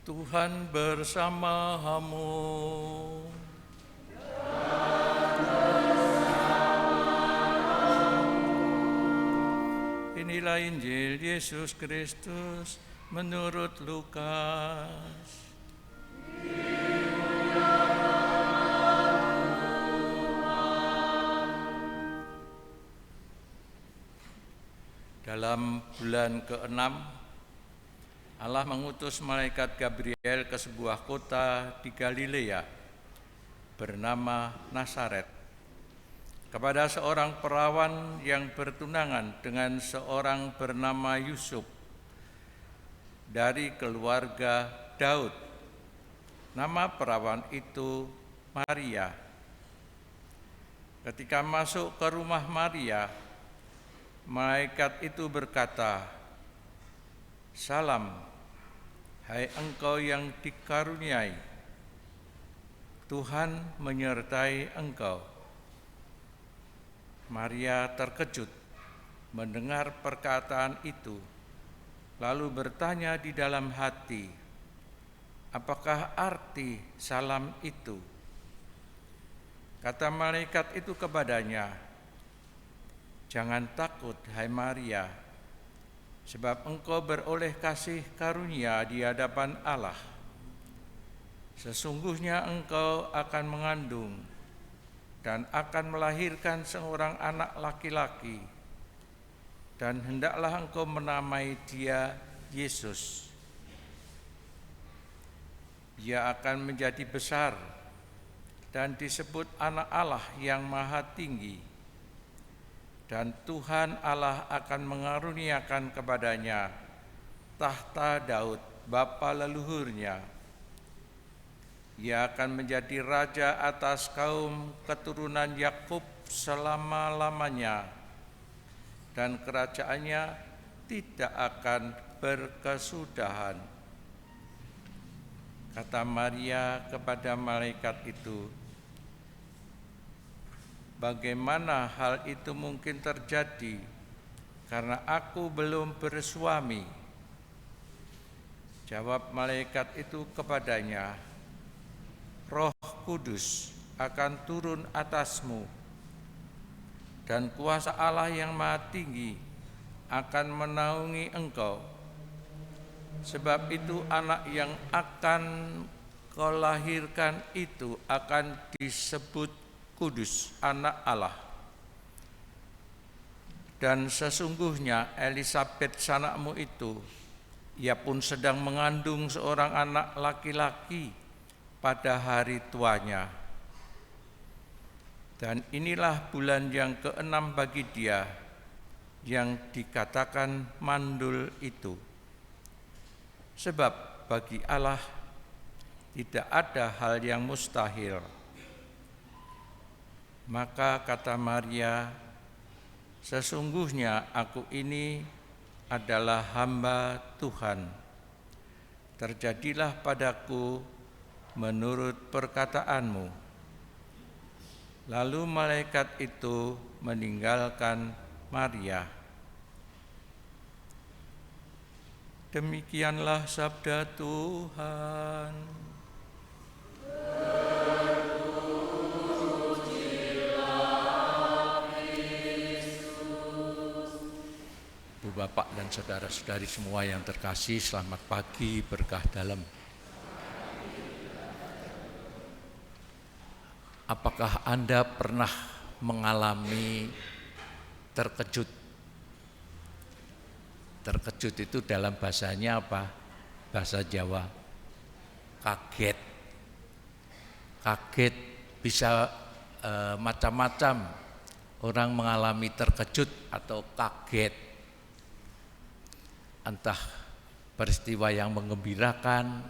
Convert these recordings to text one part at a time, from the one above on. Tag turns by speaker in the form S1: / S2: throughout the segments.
S1: Tuhan bersamamu. Inilah Injil Yesus Kristus menurut Lukas. Dalam bulan ke-6, Allah mengutus malaikat Gabriel ke sebuah kota di Galilea bernama Nazaret kepada seorang perawan yang bertunangan dengan seorang bernama Yusuf dari keluarga Daud. Nama perawan itu Maria. Ketika masuk ke rumah Maria, malaikat itu berkata, "Salam, hai engkau yang dikaruniai, Tuhan menyertai engkau." Maria terkejut mendengar perkataan itu, lalu bertanya di dalam hati, "Apakah arti salam itu?" Kata malaikat itu kepadanya, "Jangan takut, hai Maria, sebab engkau beroleh kasih karunia di hadapan Allah. Sesungguhnya engkau akan mengandung dan akan melahirkan seorang anak laki-laki, dan hendaklah engkau menamai dia Yesus. Ia akan menjadi besar dan disebut Anak Allah yang Maha Tinggi. Dan Tuhan Allah akan mengaruniakan kepadanya tahta Daud, bapa leluhurnya. Ia akan menjadi raja atas kaum keturunan Yakub selama-lamanya, dan kerajaannya tidak akan berkesudahan." Kata Maria kepada malaikat itu, "Bagaimana hal itu mungkin terjadi, karena aku belum bersuami?" Jawab malaikat itu kepadanya, "Roh Kudus akan turun atasmu, dan kuasa Allah yang Maha Tinggi akan menaungi engkau. Sebab itu anak yang akan kau lahirkan itu akan disebut Kudus, Anak Allah. Dan sesungguhnya Elisabet sanakmu itu, ia pun sedang mengandung seorang anak laki-laki pada hari tuanya. Dan inilah bulan yang ke-6 bagi dia, yang dikatakan mandul itu. Sebab bagi Allah tidak ada hal yang mustahil." Maka kata Maria, "Sesungguhnya aku ini adalah hamba Tuhan. Terjadilah padaku menurut perkataanmu." Lalu malaikat itu meninggalkan Maria. Demikianlah sabda Tuhan. Ibu bapak dan saudara-saudari semua yang terkasih, selamat pagi, berkah dalam. Apakah Anda pernah mengalami terkejut? Terkejut itu dalam bahasanya apa? Bahasa Jawa, kaget. Kaget bisa macam-macam. Orang mengalami terkejut atau kaget. Entah peristiwa yang menggembirakan,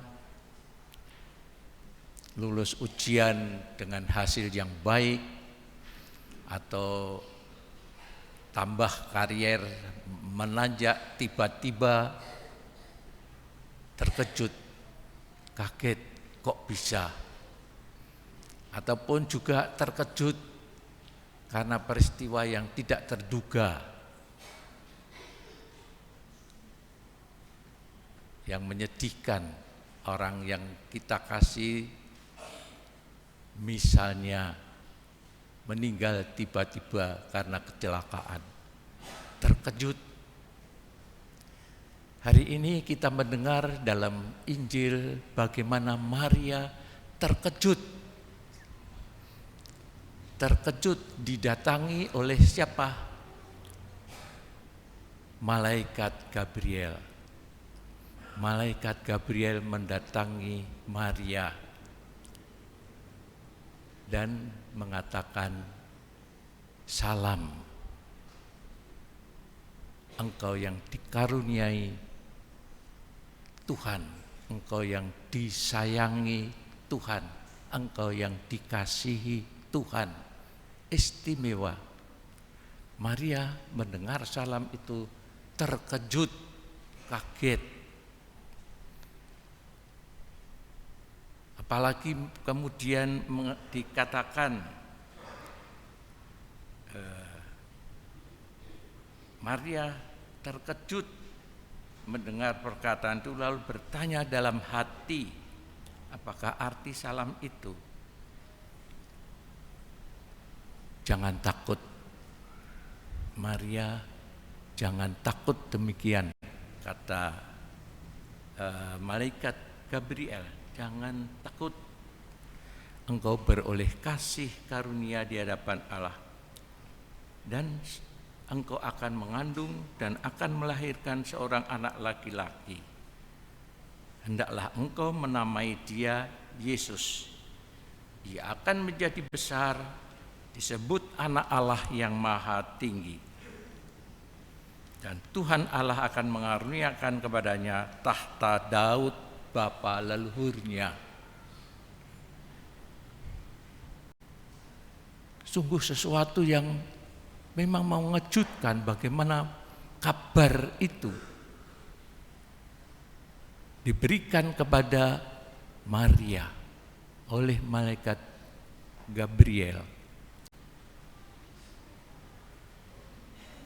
S1: lulus ujian dengan hasil yang baik, atau tambah karier menanjak, tiba-tiba terkejut, kaget, kok bisa? Ataupun juga terkejut karena peristiwa yang tidak terduga, yang menyedihkan orang yang kita kasih misalnya meninggal tiba-tiba karena kecelakaan, terkejut. Hari ini kita mendengar dalam Injil bagaimana Maria terkejut didatangi oleh siapa? Malaikat Gabriel. Malaikat Gabriel mendatangi Maria dan mengatakan, salam, engkau yang dikaruniai Tuhan, engkau yang disayangi Tuhan, engkau yang dikasihi Tuhan, istimewa. Maria mendengar salam itu terkejut, kaget. Apalagi kemudian dikatakan Maria terkejut mendengar perkataan itu, lalu bertanya dalam hati, apakah arti salam itu? Jangan takut Maria, jangan takut, demikian kata malaikat Gabriel. Jangan takut, engkau beroleh kasih karunia di hadapan Allah, dan engkau akan mengandung dan akan melahirkan seorang anak laki-laki. Hendaklah engkau menamai dia Yesus. Ia akan menjadi besar, disebut anak Allah yang maha tinggi. Dan Tuhan Allah akan mengaruniakan kepadanya tahta Daud bapa leluhurnya. Sungguh sesuatu yang memang mengejutkan, bagaimana kabar itu diberikan kepada Maria oleh malaikat Gabriel.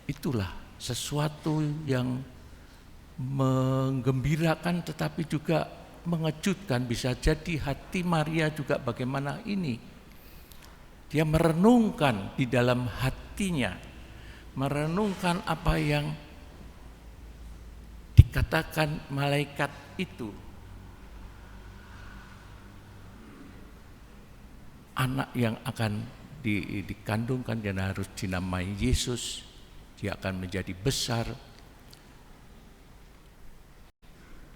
S1: Itulah sesuatu yang menggembirakan tetapi juga mengejutkan. Bisa jadi hati Maria juga bagaimana ini. Dia merenungkan di dalam hatinya, merenungkan apa yang dikatakan malaikat itu. Anak yang akan dikandungkan dan harus dinamai Yesus, dia akan menjadi besar.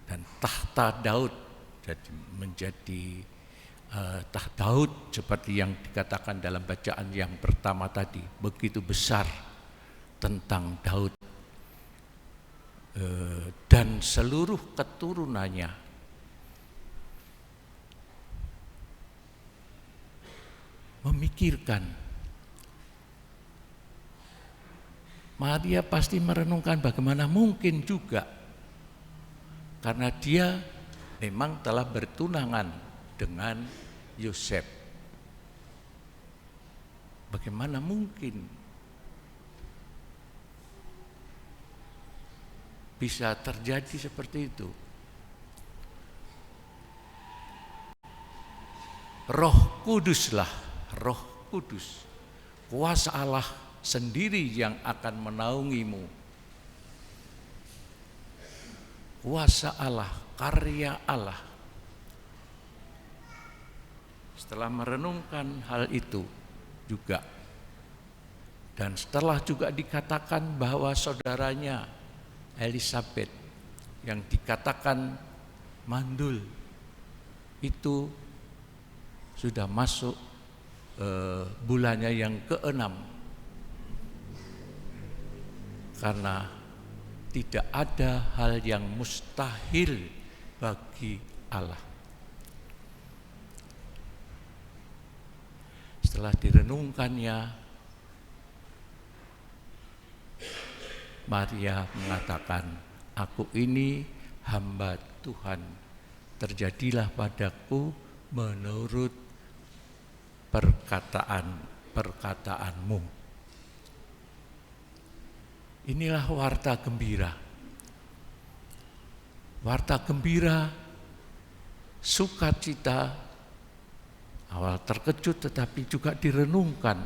S1: Dan tahta Daud jadi menjadi tahta Daud seperti yang dikatakan dalam bacaan yang pertama tadi, begitu besar tentang Daud dan seluruh keturunannya. Memikirkan, Maria pasti merenungkan bagaimana mungkin juga, karena dia memang telah bertunangan dengan Yosef. Bagaimana mungkin bisa terjadi seperti itu? Roh Kuduslah, Roh Kudus, kuasa Allah sendiri yang akan menaungimu. Kuasa Allah, karya Allah. Setelah merenungkan hal itu juga, dan setelah juga dikatakan bahwa saudaranya Elisabeth yang dikatakan mandul itu sudah masuk bulannya yang ke-6, karena tidak ada hal yang mustahil bagi Allah. Setelah direnungkannya, Maria mengatakan, aku ini hamba Tuhan, terjadilah padaku menurut perkataanmu. Inilah warta gembira. Warta gembira sukacita, awal terkejut tetapi juga direnungkan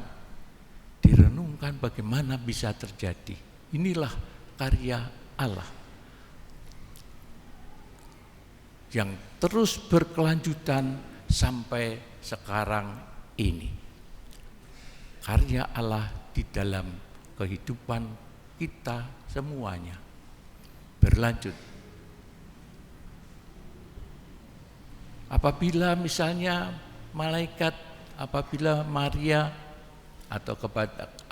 S1: bagaimana bisa terjadi. Inilah karya Allah yang terus berkelanjutan sampai sekarang ini. Karya Allah di dalam kehidupan kita semuanya berlanjut. Apabila misalnya apabila Maria atau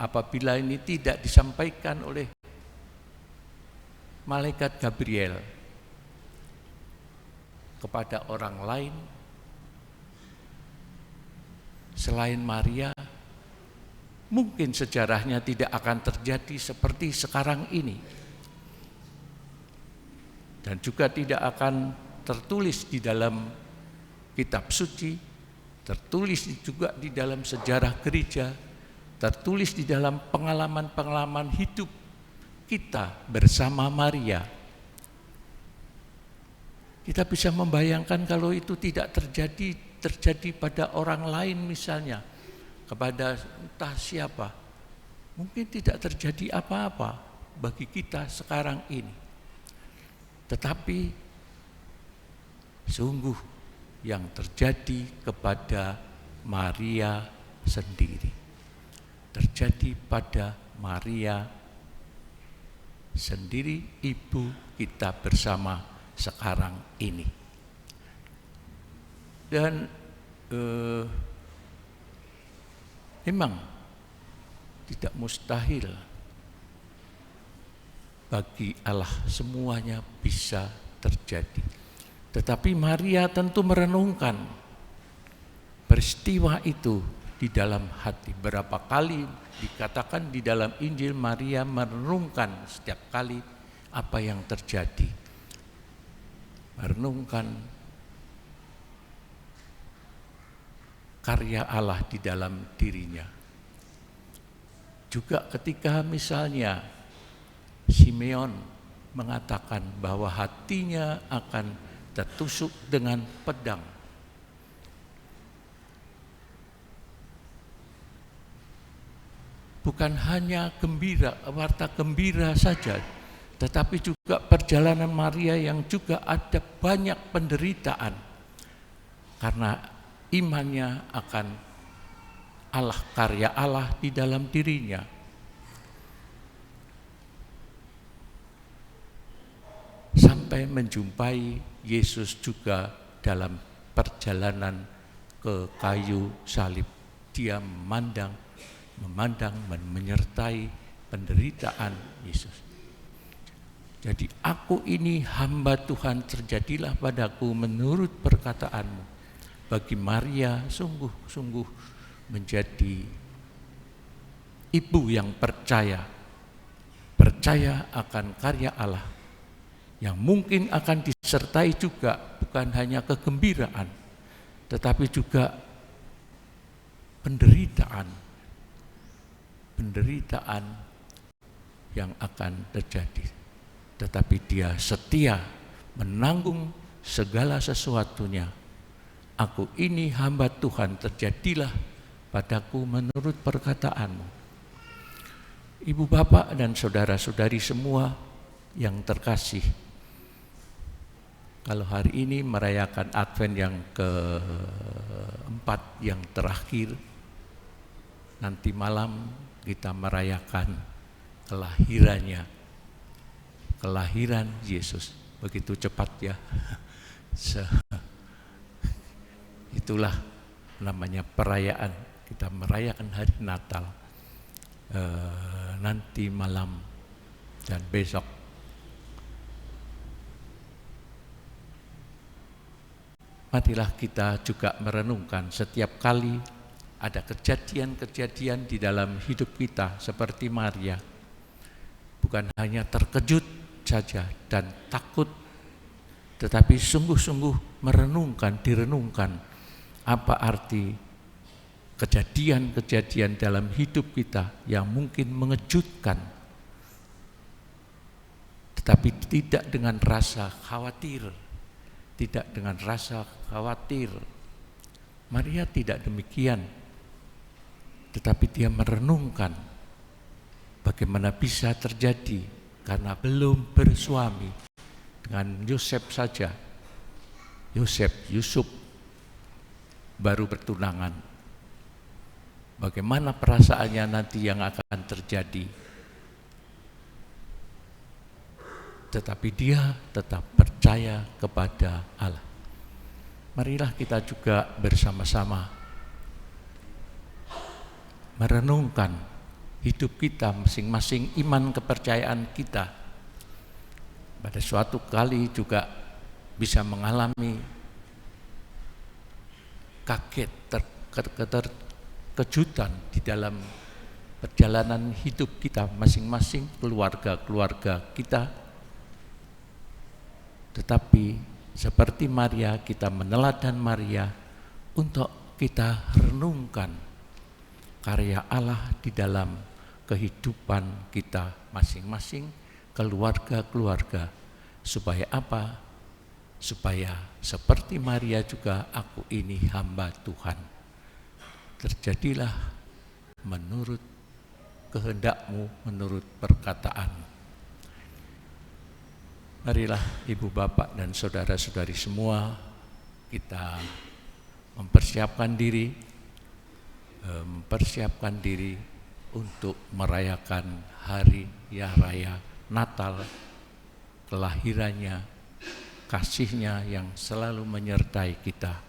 S1: apabila ini tidak disampaikan oleh malaikat Gabriel kepada orang lain selain Maria, mungkin sejarahnya tidak akan terjadi seperti sekarang ini, dan juga tidak akan tertulis di dalam kitab suci, tertulis juga di dalam sejarah gereja, tertulis di dalam pengalaman-pengalaman hidup kita bersama Maria. Kita bisa membayangkan kalau itu tidak terjadi pada orang lain misalnya, kepada entah siapa, mungkin tidak terjadi apa-apa bagi kita sekarang ini. Tetapi sungguh yang terjadi kepada Maria sendiri, terjadi pada Maria sendiri, ibu kita bersama sekarang ini. Dan memang tidak mustahil bagi Allah, semuanya bisa terjadi. Tetapi Maria tentu merenungkan peristiwa itu di dalam hati. Berapa kali dikatakan di dalam Injil, Maria merenungkan setiap kali apa yang terjadi. Merenungkan karya Allah di dalam dirinya. Juga ketika misalnya Simeon mengatakan bahwa hatinya akan tertusuk dengan pedang, bukan hanya warta gembira saja, tetapi juga perjalanan Maria yang juga ada banyak penderitaan karena imannya akan Allah, karya Allah di dalam dirinya. Sampai menjumpai Yesus juga dalam perjalanan ke kayu salib. Dia memandang menyertai penderitaan Yesus. Jadi, aku ini hamba Tuhan, terjadilah padaku menurut perkataanmu. Bagi Maria sungguh-sungguh menjadi ibu yang percaya akan karya Allah, yang mungkin akan disertai juga bukan hanya kegembiraan, tetapi juga penderitaan yang akan terjadi. Tetapi dia setia menanggung segala sesuatunya. Aku ini hamba Tuhan, terjadilah padaku menurut perkataanmu. Ibu, bapak, dan saudara-saudari semua yang terkasih, kalau hari ini merayakan Advent yang keempat, yang terakhir, nanti malam kita merayakan kelahiran Yesus. Begitu cepat ya. Itulah namanya perayaan. Kita merayakan hari Natal nanti malam dan besok. Marilah kita juga merenungkan setiap kali ada kejadian-kejadian di dalam hidup kita seperti Maria. Bukan hanya terkejut saja dan takut, tetapi sungguh-sungguh direnungkan apa arti kejadian-kejadian dalam hidup kita yang mungkin mengejutkan, tetapi tidak dengan rasa khawatir, tidak dengan rasa khawatir. Maria tidak demikian, tetapi dia merenungkan bagaimana bisa terjadi karena belum bersuami dengan Yosef saja. Yusuf baru bertunangan. Bagaimana perasaannya nanti yang akan terjadi? Tetapi dia tetap percaya kepada Allah. Marilah kita juga bersama-sama merenungkan hidup kita masing-masing, iman kepercayaan kita. Pada suatu kali juga bisa mengalami kaget, kejutan di dalam perjalanan hidup kita masing-masing, keluarga-keluarga kita. Tetapi seperti Maria, kita meneladan Maria untuk kita renungkan karya Allah di dalam kehidupan kita masing-masing, keluarga-keluarga. Supaya apa? Supaya seperti Maria juga, aku ini hamba Tuhan. Terjadilah menurut kehendak-Mu, menurut perkataan-Mu. Marilah Ibu Bapak dan saudara-saudari semua, kita mempersiapkan diri untuk merayakan hari raya Natal, kelahirannya, kasih-Nya yang selalu menyertai kita.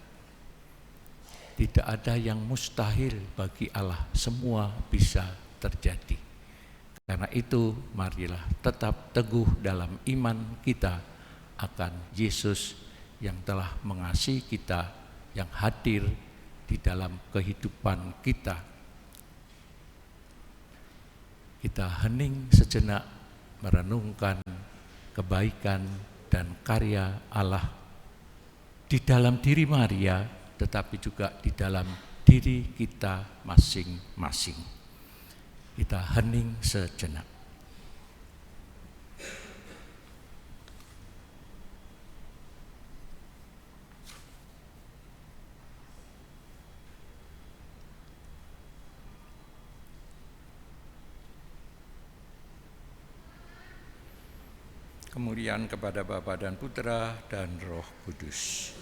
S1: Tidak ada yang mustahil bagi Allah, semua bisa terjadi. Karena itu, marilah tetap teguh dalam iman kita akan Yesus yang telah mengasihi kita, yang hadir di dalam kehidupan kita. Kita hening sejenak merenungkan kebaikan dan karya Allah di dalam diri Maria, tetapi juga di dalam diri kita masing-masing. Kita hening sejenak. Kemuliaan kepada Bapa dan Putra dan Roh Kudus.